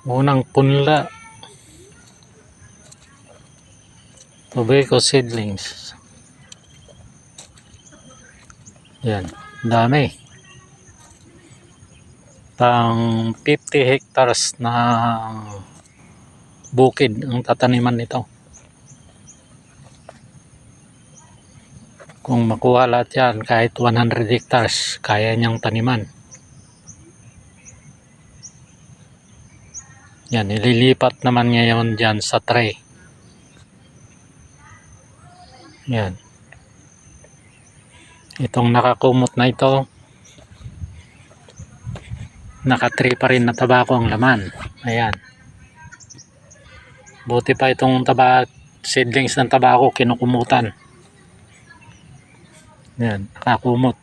Unang punla. Tobacco seedlings. Yan, dami. Pang 50 hectares na bukid ang tataniman nito. Kung makuha lahat yan, kahit 100 hectares, kaya niyang taniman. Yan, ililipat naman ngayon dyan sa tray. Yan. Itong nakakumot na ito, naka-tray pa rin na tabako ang laman. Ayan. Buti pa itong seedlings ng tabako kinukumutan. Yan, nakakumot.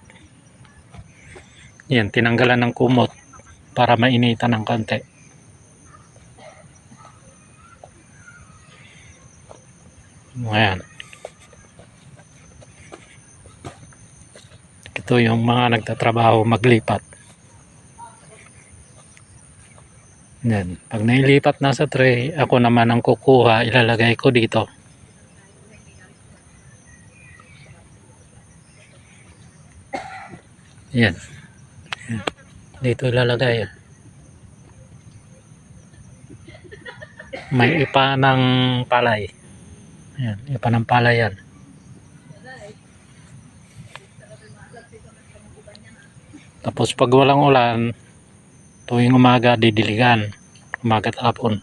Yan, tinanggalan ng kumot para mainitan ng konti. Ayan. Ito yung mga nagtatrabaho maglipat. Yan. Pag nailipat na sa tray, ako naman ang kukuha, ilalagay ko dito. Yan. Yan. Dito ilalagay. May ipa ng palay. Yan, ipa ng palay yan. Tapos pag walang ulan, tuwing umaga didiligan, umaga at hapon.